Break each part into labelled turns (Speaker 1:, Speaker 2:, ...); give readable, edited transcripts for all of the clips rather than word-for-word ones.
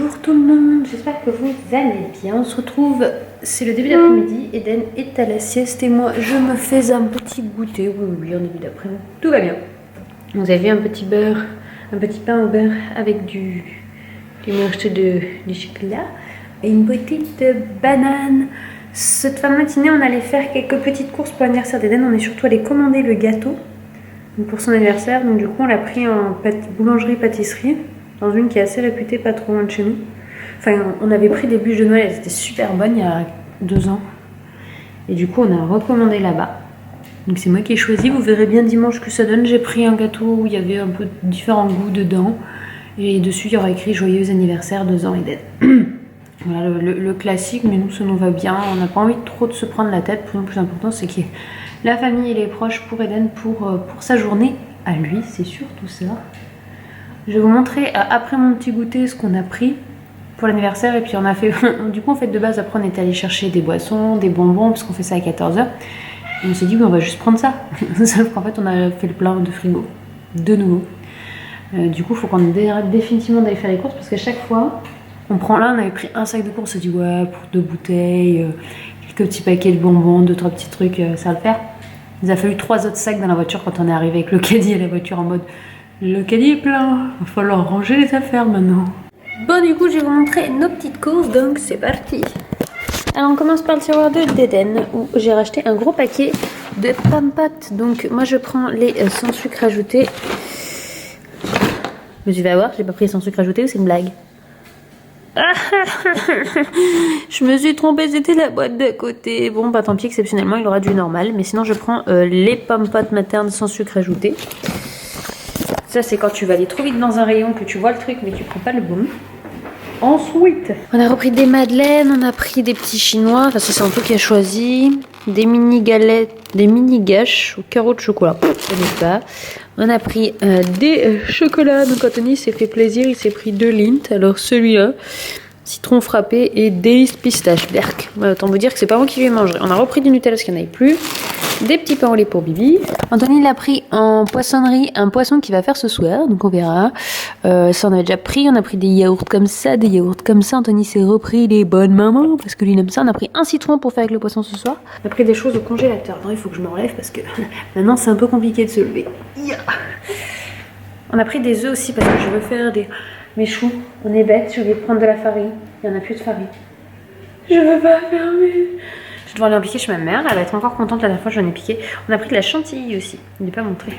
Speaker 1: Bonjour tout le monde, j'espère que vous allez bien. On se retrouve, c'est le début d'après-midi. Eden est à la sieste et moi je me fais un petit goûter. Oui, en début d'après-midi, tout va bien. Vous avez vu un petit beurre, un petit pain au beurre avec du morceau de chocolat et une petite banane. Cette fin de matinée, on allait faire quelques petites courses pour l'anniversaire d'Eden. On est surtout allé commander le gâteau pour son anniversaire. Donc du coup, on l'a pris en boulangerie-pâtisserie. Dans une qui est assez réputée, pas trop loin de chez nous. Enfin, on avait pris des bûches de Noël, elles étaient super bonnes il y a 2 ans. Et du coup, on a recommandé là-bas. Donc c'est moi qui ai choisi, vous verrez bien dimanche que ça donne. J'ai pris un gâteau où il y avait un peu différents goûts dedans. Et dessus, il y aura écrit Joyeux anniversaire 2 ans Eden. Voilà le classique, mais nous, ça nous va bien. On n'a pas envie trop de se prendre la tête. Pour nous, le plus important, c'est qu'il y ait la famille et les proches pour Eden pour sa journée à lui. C'est surtout ça. Je vais vous montrer après mon petit goûter ce qu'on a pris pour l'anniversaire. Et puis on a fait, du coup en fait de base après on est allé chercher des boissons, des bonbons parce qu'on fait ça à 14h. Et on s'est dit oui, on va juste prendre ça. Sauf qu'en fait on a fait le plein de frigo, de nouveau. Du coup il faut qu'on arrête définitivement d'aller faire les courses parce qu'à chaque fois on prend là, on avait pris un sac de courses, on s'est dit ouais pour 2 bouteilles, quelques petits paquets de bonbons, 2-3 petits trucs, ça va le faire. Il nous a fallu 3 autres sacs dans la voiture quand on est arrivé avec le caddie à la voiture en mode le caddie est plein, il va falloir ranger les affaires maintenant. Bon du coup je vais vous montrer nos petites courses, donc c'est parti. Alors on commence par le tiroir d'Eden où j'ai racheté un gros paquet de pampat. Donc moi je prends les sans sucre ajouté. Mais tu vas voir, j'ai pas pris sans sucre ajouté ou c'est une blague? Je me suis trompée, c'était la boîte d'à côté. Bon bah tant pis, exceptionnellement il aura du normal. Mais sinon je prends les pampat maternes sans sucre ajouté. Ça c'est quand tu vas aller trop vite dans un rayon que tu vois le truc mais tu prends pas le bon. Ensuite, on a repris des madeleines, on a pris des petits chinois, enfin ça c'est un peu qui a choisi, des mini galettes, des mini gâches au carreau de chocolat, je connais pas. On a pris des chocolats, donc Anthony s'est fait plaisir, il s'est pris 2 Lindt, alors celui-là, citron frappé et délice pistache, berk. Autant vous dire que c'est pas moi qui vais manger. On a repris du Nutella parce qu'il n'y en avait plus. Des petits pains au lait pour Bibi. Anthony l'a pris en poissonnerie, un poisson qu'il va faire ce soir, donc on verra. Ça on avait déjà pris, on a pris des yaourts comme ça, des yaourts comme ça. Anthony s'est repris les bonnes mamans parce que lui il aime ça. On a pris un citron pour faire avec le poisson ce soir. On a pris des choses au congélateur. Non, il faut que je me relève parce que maintenant c'est un peu compliqué de se lever. Yeah. On a pris des œufs aussi parce que je veux faire mes choux. On est bête, je vais prendre de la farine. Il n'y en a plus de farine. Je veux pas fermer. Je dois aller en piquer chez ma mère, elle va être encore contente la dernière fois que j'en ai piqué. On a pris de la chantilly aussi, je ne l'ai pas montré.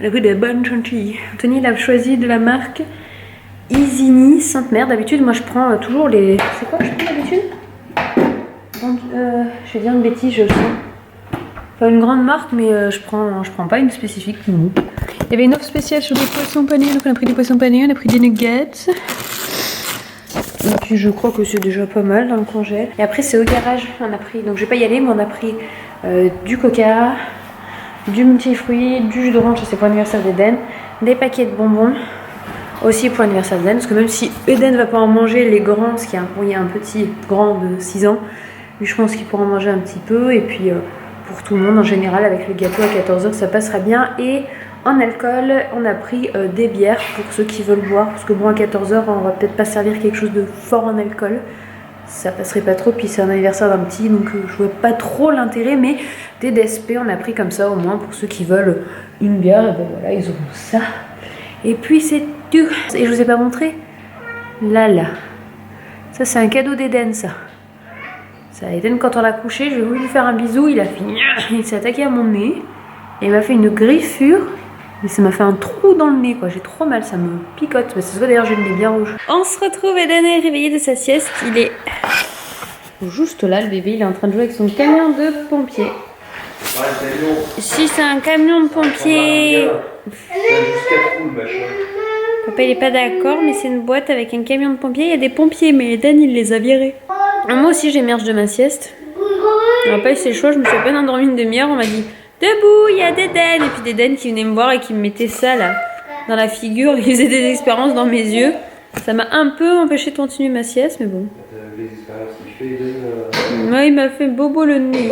Speaker 1: On a pris de bonnes chantilly. Anthony il a choisi de la marque Isigny Sainte-Mère. D'habitude moi je prends toujours les... C'est quoi que je prends d'habitude? Je vais dire une bêtise, je le sens. Enfin une grande marque mais je prends pas une spécifique. Il y avait une offre spéciale sur des poissons panés, donc on a pris des poissons panés, on a pris des nuggets. Et puis je crois que c'est déjà pas mal dans le congèle. Et après c'est au garage, on a pris, donc je vais pas y aller, mais on a pris du coca, du multifruit, du jus d'orange, ça c'est pour l'anniversaire d'Eden, des paquets de bonbons, aussi pour l'anniversaire d'Eden, parce que même si Eden va pas en manger les grands, parce qu'il y a un petit grand de 6 ans, lui je pense qu'il pourra en manger un petit peu, et puis pour tout le monde en général, avec le gâteau à 14h ça passera bien. Et en alcool, on a pris des bières pour ceux qui veulent boire. Parce que bon, à 14h, on va peut-être pas servir quelque chose de fort en alcool. Ça passerait pas trop. Puis c'est un anniversaire d'un petit, donc je vois pas trop l'intérêt. Mais des DSP, on a pris comme ça au moins pour ceux qui veulent une bière. Et ben voilà, ils auront ça. Et puis c'est tout. Et je vous ai pas montré. Là. Ça, c'est un cadeau d'Eden, ça. Ça, Eden, quand on l'a couché, je voulu lui faire un bisou. Il a fini. Il s'est attaqué à mon nez. Et il m'a fait une griffure. Mais ça m'a fait un trou dans le nez, quoi. J'ai trop mal, ça me picote. Mais ça se voit d'ailleurs, j'ai le nez bien rouge. On se retrouve, Eden est réveillé de sa sieste. Il est juste là, le bébé. Il est en train de jouer avec son camion de pompier. Si c'est un camion de pompier. Papa, il est pas d'accord, mais c'est une boîte avec un camion de pompier. Il y a des pompiers, mais Eden, il les a virés. Moi aussi, j'émerge de ma sieste. Après, c'est chaud, je me suis à peine endormie une demi-heure. On m'a dit... Debout, il y a d'Eden. Et puis d'Eden qui venait me voir et qui me mettait ça là dans la figure. Il faisait des expériences dans mes yeux. Ça m'a un peu empêché de continuer ma sieste, mais bon. Ouais, il m'a fait bobo le nez.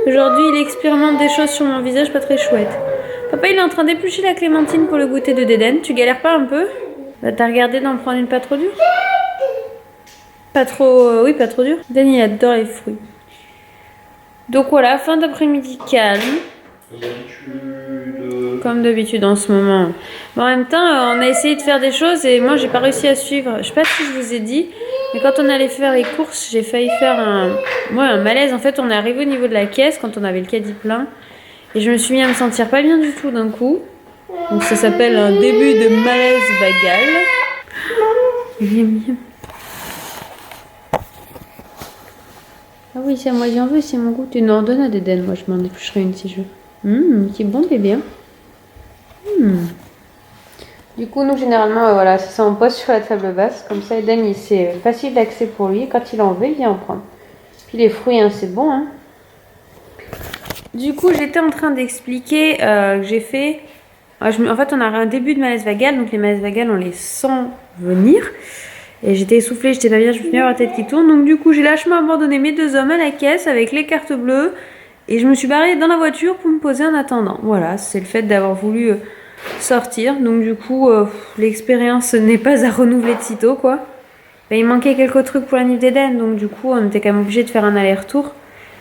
Speaker 1: Aujourd'hui, il expérimente des choses sur mon visage pas très chouettes. Papa, il est en train d'éplucher la clémentine pour le goûter de d'Eden. Tu galères pas un peu? T'as regardé d'en prendre une pas trop dure? Pas trop, oui, pas trop dur. Dan, il adore les fruits. Donc voilà, fin d'après-midi calme. Comme d'habitude en ce moment. Mais en même temps, on a essayé de faire des choses et moi, j'ai pas réussi à suivre. Je sais pas si je vous ai dit, mais quand on allait faire les courses, j'ai failli faire un malaise. En fait, on est arrivé au niveau de la caisse quand on avait le caddie plein. Et je me suis mis à me sentir pas bien du tout d'un coup. Donc ça s'appelle un début de malaise vagal. Ah oui, c'est moi j'en veux, c'est mon goût. Non, donne à Dédène, moi je m'en éplucherai une si je veux. Qui bon bébé. Du coup, nous généralement, voilà, c'est ça, on pose sur la table basse. Comme ça, Eden, c'est facile d'accès pour lui. Quand il en veut, il vient en prendre. Puis les fruits, hein, c'est bon. Hein. Du coup, j'étais en train d'expliquer que j'ai fait... En fait, on a un début de malaise vagal. Donc les malaises vagales, on les sent venir. Et j'étais essoufflée, j'étais pas bien, je me suis mis à la tête qui tourne. Donc du coup, j'ai lâchement abandonné mes 2 hommes à la caisse avec les cartes bleues. Et je me suis barrée dans la voiture pour me poser en attendant. Voilà, c'est le fait d'avoir voulu sortir. Donc du coup, l'expérience n'est pas à renouveler de sitôt, quoi. Ben, il manquait quelques trucs pour la Nif d'Eden. Donc du coup, on était quand même obligé de faire un aller-retour.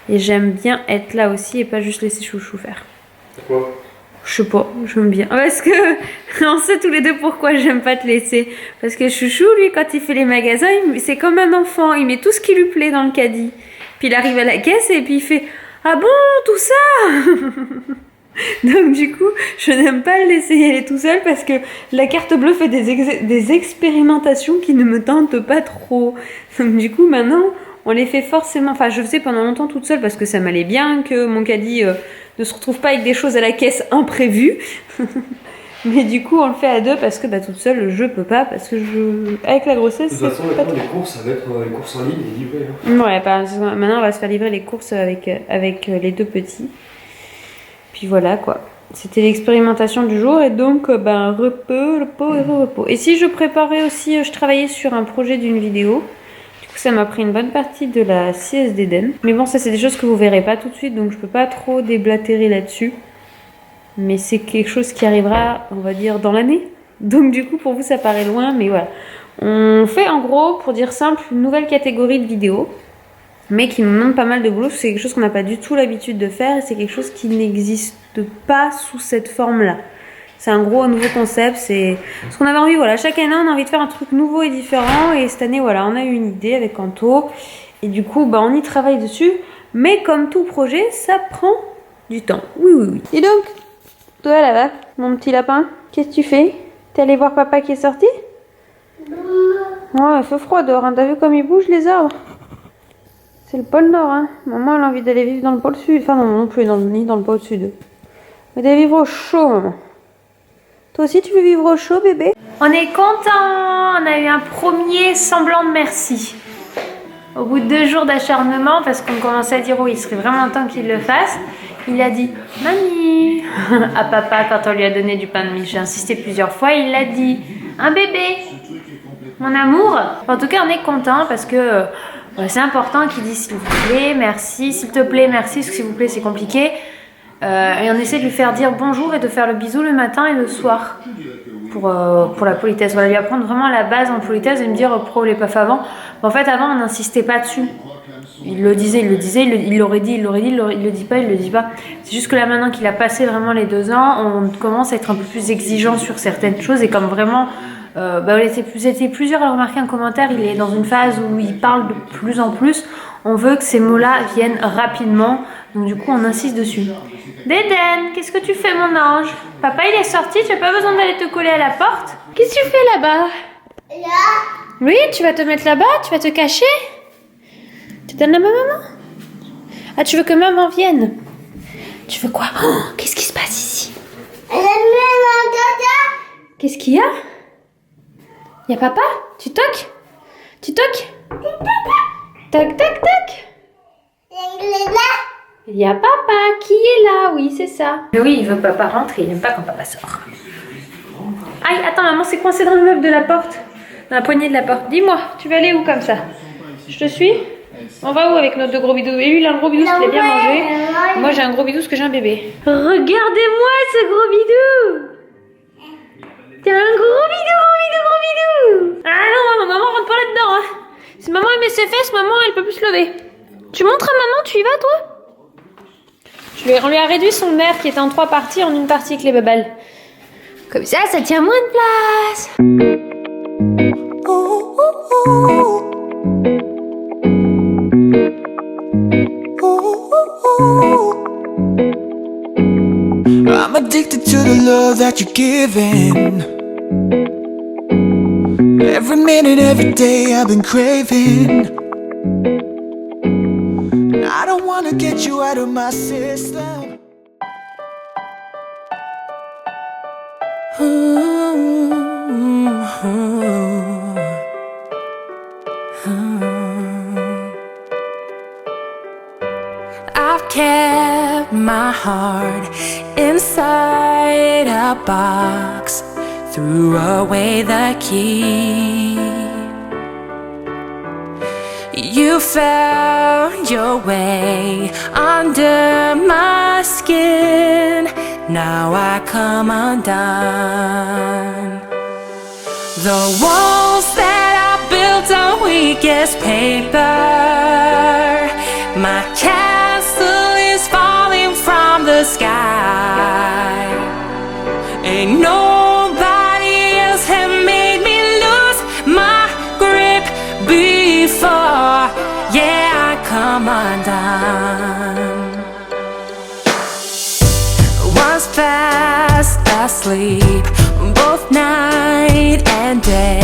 Speaker 1: Et j'aime bien être là aussi et pas juste laisser Chouchou faire.
Speaker 2: Pourquoi ?
Speaker 1: Je sais pas, j'aime bien. Parce que on sait tous les deux pourquoi j'aime pas te laisser. Parce que Chouchou, lui, quand il fait les magasins, c'est comme un enfant. Il met tout ce qui lui plaît dans le caddie. Puis il arrive à la caisse et puis il fait « Ah bon, tout ça ?» Donc du coup, je n'aime pas le laisser y aller tout seul parce que la carte bleue fait des expérimentations qui ne me tentent pas trop. Donc du coup, maintenant, on les fait forcément... Enfin, je faisais pendant longtemps toute seule parce que ça m'allait bien, que mon caddie ne se retrouve pas avec des choses à la caisse imprévues. Mais du coup, on le fait à 2 parce que toute seule, je peux pas parce que avec la grossesse,
Speaker 2: de toute façon,
Speaker 1: pas
Speaker 2: les courses, ça va être les courses en ligne et livrées.
Speaker 1: Hein. Ouais, maintenant, on va se faire livrer les courses avec les 2 petits. Puis voilà, quoi. C'était l'expérimentation du jour et donc, repos. Et si je préparais aussi, je travaillais sur un projet d'une vidéo. Du coup, ça m'a pris une bonne partie de la sieste d'Eden. Mais bon, ça, c'est des choses que vous verrez pas tout de suite, donc je peux pas trop déblatérer là-dessus. Mais c'est quelque chose qui arrivera, on va dire, dans l'année. Donc du coup, pour vous, ça paraît loin, mais voilà. On fait, en gros, pour dire simple, une nouvelle catégorie de vidéos, mais qui nous demande pas mal de boulot. C'est quelque chose qu'on n'a pas du tout l'habitude de faire, et c'est quelque chose qui n'existe pas sous cette forme-là. C'est un gros nouveau concept, c'est ce qu'on avait envie, voilà, chaque année on a envie de faire un truc nouveau et différent, et cette année, voilà, on a eu une idée avec Anto, et du coup, on y travaille dessus, mais comme tout projet, ça prend du temps. Oui. Et donc, toi là-bas, mon petit lapin, qu'est-ce que tu fais? T'es allé voir papa qui est sorti? Ouais, il fait froid dehors, hein. T'as vu comme il bouge les arbres? C'est le pôle Nord, hein. Maman, elle a envie d'aller vivre dans le pôle Sud. Enfin, non plus, ni dans le pôle Sud. Mais d'aller vivre au chaud, maman. Toi aussi, tu veux vivre au chaud, bébé? On est content. On a eu un premier semblant de merci. Au bout de 2 jours d'acharnement, parce qu'on commençait à dire, oh, il serait vraiment temps qu'il le fasse, il a dit, mamie, à papa quand on lui a donné du pain de mie. J'ai insisté plusieurs fois, il l'a dit, un bébé, mon amour. En tout cas, on est content parce que c'est important qu'il dise s'il vous plaît, merci, s'il te plaît, merci, parce que s'il vous plaît, c'est compliqué. Et on essaie de lui faire dire bonjour et de faire le bisou le matin et le soir pour la politesse. Voilà, lui apprendre vraiment la base en politesse et me dire pourquoi on l'a pas fait avant. En fait, avant, on n'insistait pas dessus. Il le disait, il l'aurait dit, il le dit pas. C'est juste que là, maintenant qu'il a passé vraiment les 2 ans, on commence à être un peu plus exigeant sur certaines choses et comme vraiment... vous étiez plusieurs à remarquer un commentaire, il est dans une phase où il parle de plus en plus. On veut que ces mots-là viennent rapidement, donc du coup on insiste dessus. Dédène, qu'est-ce que tu fais mon ange? Papa il est sorti, tu n'as pas besoin d'aller te coller à la porte? Qu'est-ce que tu fais là-bas? Oui, tu vas te mettre là-bas, tu vas te cacher? Tu donnes la main maman? Ah, tu veux que maman vienne? Tu veux quoi? Oh, qu'est-ce qui se passe ici? Qu'est-ce qu'il y a? Y'a papa? Tu toques? Toc, toc, toc. Il y a papa qui est là, oui, c'est ça. Mais oui, il veut papa rentrer, il n'aime pas quand papa sort. Aïe, attends, maman s'est coincée dans le meuble de la porte. Dans la poignée de la porte. Dis-moi, tu vas aller où comme ça? Je te suis? On va où avec nos 2 gros bidous? Et lui, il a un gros bidou parce qu'il a bien mangé. Moi, j'ai un gros bidou parce que j'ai un bébé. Regardez-moi ce gros bidou! T'as un gros bidou! Ah non, maman rentre pas là-dedans, hein. Si maman met se lever. Tu montres à maman, tu y vas toi? On lui a réduit son air qui était en 3 parties en une partie avec les babelles. Comme ça tient moins de place.
Speaker 3: I'm addicted to the love that you're giving. Every minute, every day I've been craving. I don't wanna get you out of my system.
Speaker 4: I've kept my heart inside a box, threw away the key. You found your way under my skin. Now I come undone. The walls that I built on weakest paper, my castle is falling from the sky. Ain't nobody else have made me lose my grip before. Yeah, I come undone. Once fast asleep, both night and day,